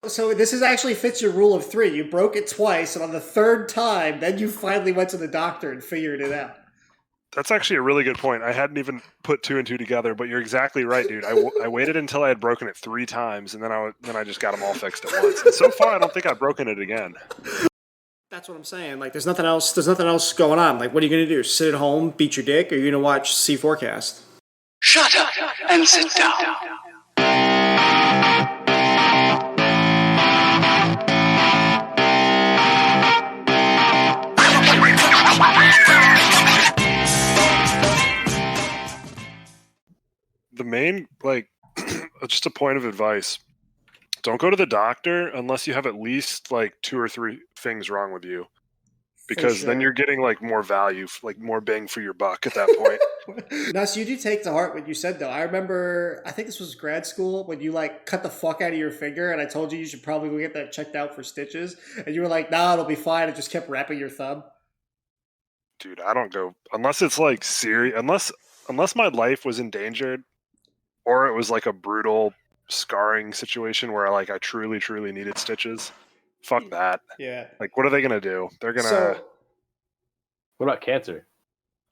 So this is actually fits your rule of 3. You broke it twice, and on the third time, then you finally went to the doctor and figured it out. That's actually a really good point. I hadn't even put 2 and 2 together, but you're exactly right, dude. I waited until I had broken it 3 times, and then I just got them all fixed at once. And so far, I don't think I've broken it again. That's what I'm saying. Like, there's nothing else. There's nothing else going on. Like, what are you gonna do? Sit at home, beat your dick, or are you gonna watch C Forecast? Shut up and sit down. The main, just a point of advice. Don't go to the doctor unless you have at least 2 or 3 things wrong with you. Because then you're getting more value, more bang for your buck at that point. Nuss, you do take to heart what you said, though. I remember, I think this was grad school, when you cut the fuck out of your finger, and I told you should probably go get that checked out for stitches, and you were like, "Nah, it'll be fine," and just kept wrapping your thumb. Dude, I don't go unless it's serious. Unless my life was endangered, or it was a brutal scarring situation where I truly, truly needed stitches. Fuck that. Yeah. What are they gonna do? They're gonna. So, what about cancer?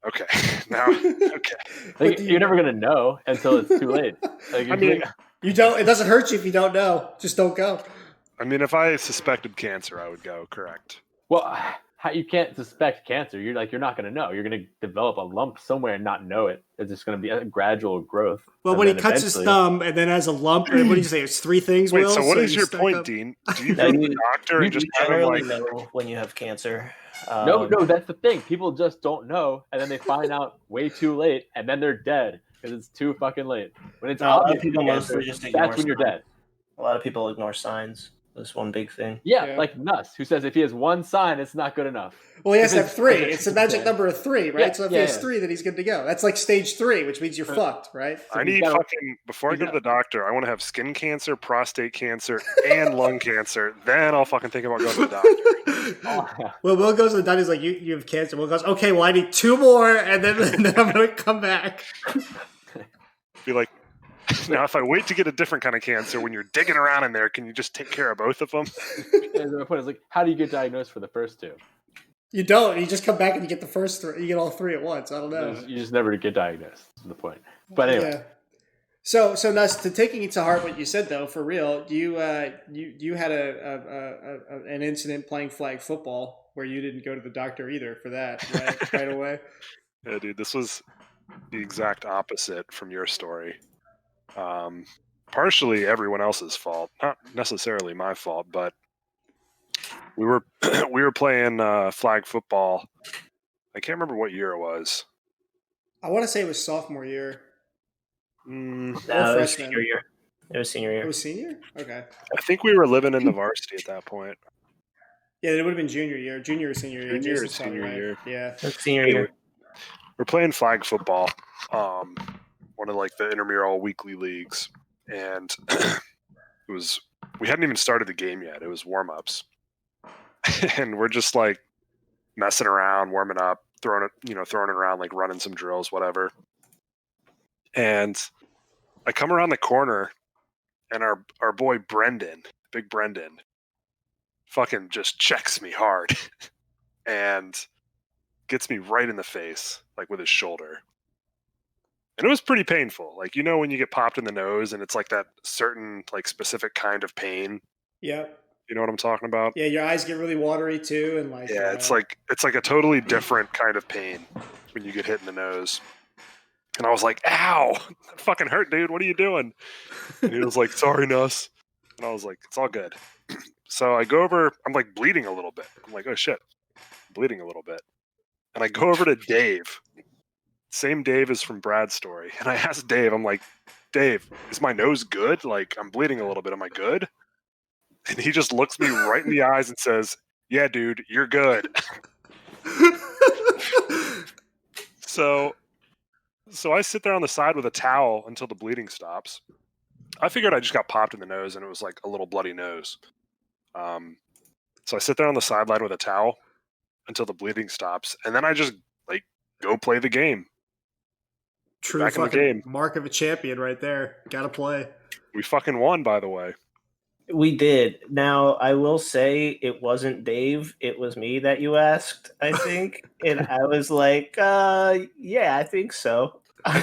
Okay. Now. Okay. You're never gonna know until it's too late. You don't. It doesn't hurt you if you don't know. Just don't go. I mean, if I suspected cancer, I would go. Correct. Well, you can't suspect cancer. You're not gonna know. You're gonna develop a lump somewhere and not know it. It's just gonna be a gradual growth. Well, when he cuts his thumb and then has a lump, what do you say? It's 3 things. Wait, Will? so what is your point, Dean? Do you go to the doctor and just generally know when you have cancer? No, that's the thing. People just don't know, and then they find out way too late, and then they're dead because it's too fucking late. When it's obvious, people mostly just ignore that's when you're dead. A lot of people ignore signs. That's one big thing. Yeah, like Nuss, who says if he has 1 sign, it's not good enough. Well, he has to have 3. It's the magic number of 3, right? Yeah, so if he has 3, then he's good to go. That's stage 3, which means you're fucked, right? So I need before I go to the doctor, I want to have skin cancer, prostate cancer, and lung cancer. Then I'll fucking think about going to the doctor. Well, Will goes to the doctor. He's like, you have cancer. Will goes, okay, well, I need 2 more, and then I'm going to come back. Be like, now, if I wait to get a different kind of cancer, when you're digging around in there, can you just take care of both of them? My point is how do you get diagnosed for the first 2? You don't. You just come back and you get the first 3. You get all 3 at once. I don't know. You just never get diagnosed. That's the point. But anyway. Yeah. So Nuss, to taking it to heart what you said though, for real, you had an incident playing flag football where you didn't go to the doctor either for that, right away. Yeah, dude, this was the exact opposite from your story. Partially everyone else's fault, not necessarily my fault, but we were playing flag football. I can't remember what year it was. I want to say it was sophomore year. No, it was senior year. It was senior year. It was senior? Okay. I think we were living in the varsity at that point. Yeah, it would have been junior year. Junior or senior year. Junior or senior year. Yeah. Senior year. We're playing flag football. One of the intramural weekly leagues. And we hadn't even started the game yet. It was warm-ups. And we're just messing around, warming up, throwing it around, running some drills, whatever. And I come around the corner, and our boy Brendan, big Brendan, fucking just checks me hard and gets me right in the face, with his shoulder. And it was pretty painful. When you get popped in the nose and it's that certain specific kind of pain. Yeah. You know what I'm talking about? Yeah, your eyes get really watery too, and yeah, it's a totally different kind of pain when you get hit in the nose. And I was like, "Ow, that fucking hurt, dude. What are you doing?" And he was like, "Sorry, Nuss." And I was like, "It's all good." So I go over. I'm bleeding a little bit. I'm like, "Oh shit, I'm bleeding a little bit." And I go over to Dave. Same Dave as from Brad's story. And I asked Dave, I'm like, "Dave, is my nose good? I'm bleeding a little bit. Am I good?" And he just looks me right in the eyes and says, "Yeah, dude, you're good." So I sit there on the side with a towel until the bleeding stops. I figured I just got popped in the nose and it was a little bloody nose. So I sit there on the sideline with a towel until the bleeding stops. And then I just go play the game. True back in the fucking game. Mark of a champion right there. Gotta play. We fucking won, by the way. We did. Now, I will say it wasn't Dave. It was me that you asked, I think. And I was like, yeah, I think so. I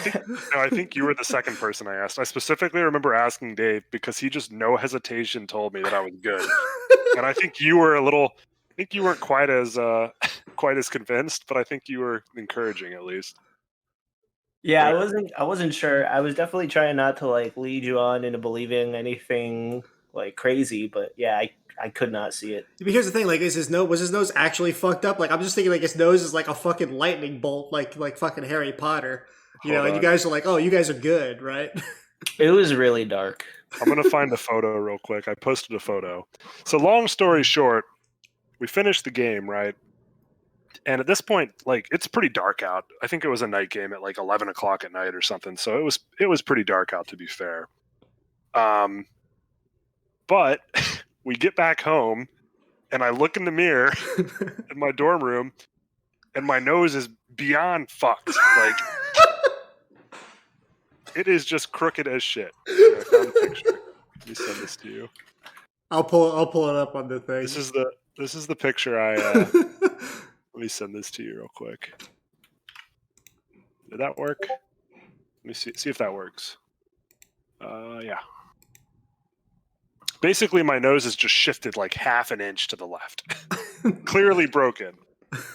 think you were the second person I asked. I specifically remember asking Dave because he just no hesitation told me that I was good. And I think you were I think you weren't quite as convinced, but I think you were encouraging at least. Yeah, I wasn't sure. I was definitely trying not to like lead you on into believing anything like crazy, but yeah, I could not see it. But here's the thing: like, was his nose actually fucked up? Like, I'm just thinking like his nose is like a fucking lightning bolt, like fucking Harry Potter. And you guys are like, oh, you guys are good, right? It was really dark. I'm gonna find a photo real quick. I posted a photo. So long story short, we finished the game, right? And at this point, like it's pretty dark out. I think it was a night game at like 11 o'clock at night or something. So it was pretty dark out, to be fair. But we get back home, and I look in the mirror in my dorm room, and my nose is beyond fucked. Like it is just crooked as shit. Here, I found a picture. Let me send this to you. I'll pull it up on the thing. This is the picture I. Let me send this to you real quick. Did that work? Let me see if that works. Yeah. Basically, my nose is just shifted like half an inch to the left. Clearly broken.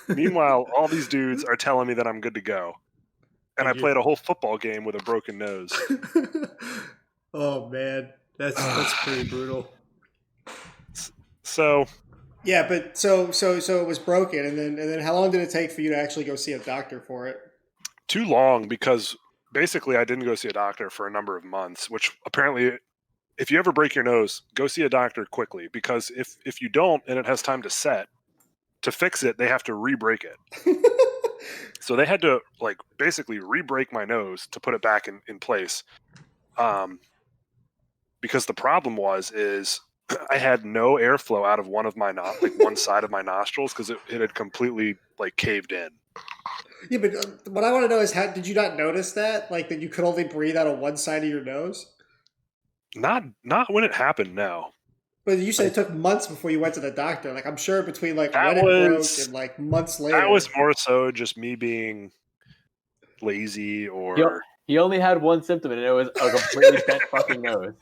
Meanwhile, all these dudes are telling me that I'm good to go. And I played a whole football game with a broken nose. Oh, man. That's pretty brutal. So... Yeah, but so it was broken, and then how long did it take for you to actually go see a doctor for it? Too long, because basically I didn't go see a doctor for a number of months, which apparently, if you ever break your nose, go see a doctor quickly, because if you don't and it has time to set, to fix it, they have to re-break it. So they had to like basically re-break my nose to put it back in place. Because the problem is I had no airflow out of one side of my nostrils because it had completely like caved in. Yeah, but what I want to know is, how did you not notice that? Like that you could only breathe out of one side of your nose? Not when it happened, no. But you said it took months before you went to the doctor. Like I'm sure between like when it broke and like months later. That was more so just me being lazy or. He only had one symptom, and it was a completely bent fucking nose.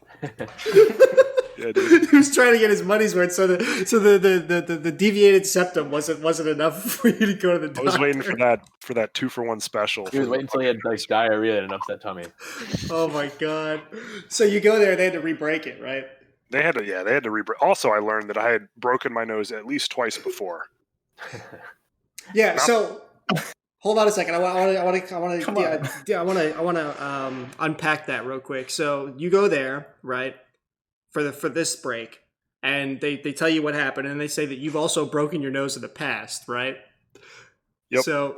Yeah, dude. He was trying to get his money's worth, so the deviated septum wasn't enough for you to go to the doctor. I was waiting for that 2-for-1 special. He was waiting until he had like diarrhea and an upset tummy. Oh my god! So you go there, they had to re-break it, right? They had to re-break. Also, I learned that I had broken my nose at least twice before. Yeah. So hold on a second. I want to unpack that real quick. So you go there, right? For this break, and they tell you what happened, and they say that you've also broken your nose in the past, right? Yep. So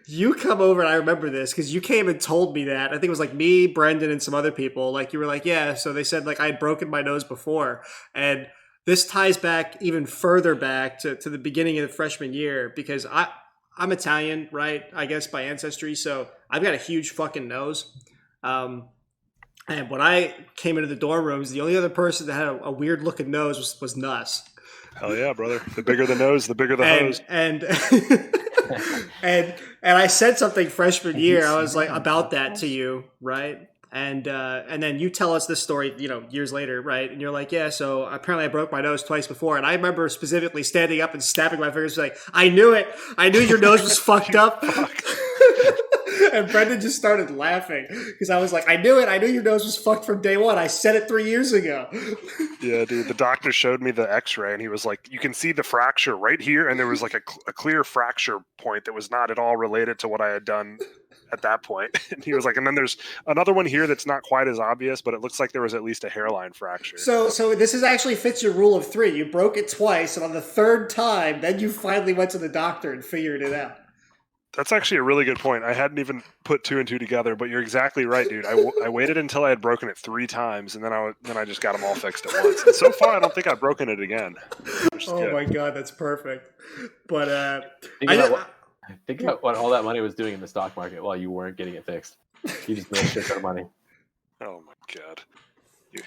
you come over, and I remember this because you came and told me that. I think it was like me, Brendan, and some other people. Like you were like, yeah. So they said like I had broken my nose before, and this ties back even further back to the beginning of the freshman year because I'm Italian, right? I guess by ancestry, so I've got a huge fucking nose. And when I came into the dorm rooms, the only other person that had a weird looking nose was Nuss. Hell yeah, brother! The bigger the nose, the bigger the hose. And I said something freshman year. I was like about that to you, right? And then you tell us this story, years later, right? And you're like, yeah. So apparently I broke my nose twice before, and I remember specifically standing up and snapping my fingers, like, I knew it. I knew your nose was fucked up. And Brendan just started laughing because I was like, I knew it. I knew your nose was fucked from day one. I said it 3 years ago. Yeah, dude. The doctor showed me the x-ray and he was like, you can see the fracture right here. And there was like a clear fracture point that was not at all related to what I had done at that point. And he was like, and then there's another one here that's not quite as obvious, but it looks like there was at least a hairline fracture. So this is actually fits your rule of 3. You broke it twice, and on the third time, then you finally went to the doctor and figured it out. That's actually a really good point. I hadn't even put 2 and 2 together, but you're exactly right, dude. I waited until I had broken it 3 times, and then I just got them all fixed at once. And so far, I don't think I've broken it again. Oh my god, that's perfect. But think about what all that money was doing in the stock market while you weren't getting it fixed. You just made a shit ton of money. Oh my god.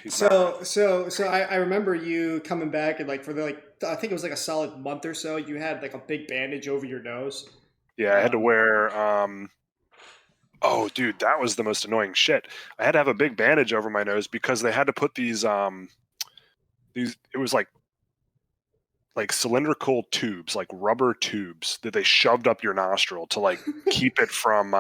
He's not. So I remember you coming back and like for the I think it was like a solid month or so. You had like a big bandage over your nose. Yeah, I had to wear. Oh, dude, that was the most annoying shit. I had to have a big bandage over my nose because they had to put these. It was like cylindrical tubes, like rubber tubes that they shoved up your nostril to like keep it from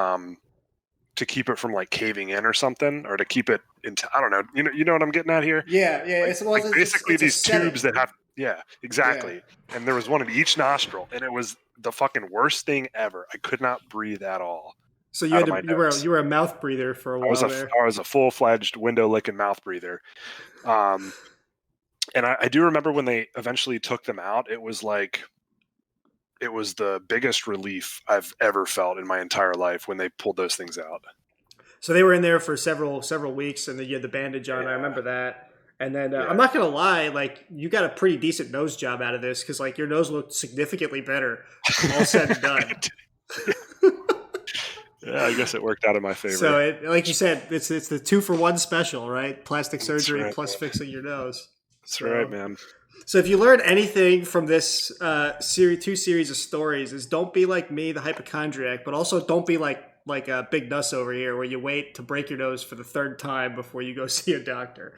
like caving in or something, or to keep it into, I don't know. You know what I'm getting at here? Yeah. Like, It's basically it's a these setting. tubes that have, yeah, exactly. Yeah. And there was one in each nostril, and it was the fucking worst thing ever. I could not breathe at all. So you out had of my to nose. you were a mouth breather for a I was while there. I was a full-fledged window licking mouth breather. And I do remember when they eventually took them out, it was the biggest relief I've ever felt in my entire life when they pulled those things out. So they were in there for several weeks, and then you had the bandage on. Yeah. I remember that. And then Yeah. I'm not gonna lie, like you got a pretty decent nose job out of this because like your nose looked significantly better, all said and done. Yeah, I guess it worked out in my favor. So, like you said, it's the 2-for-1 special, right? Plastic surgery right, plus man. fixing your nose. That's right, man. So, if you learned anything from this series of stories, is don't be like me, the hypochondriac, but also don't be like a Big Nuss over here, where you wait to break your nose for the 3rd time before you go see a doctor.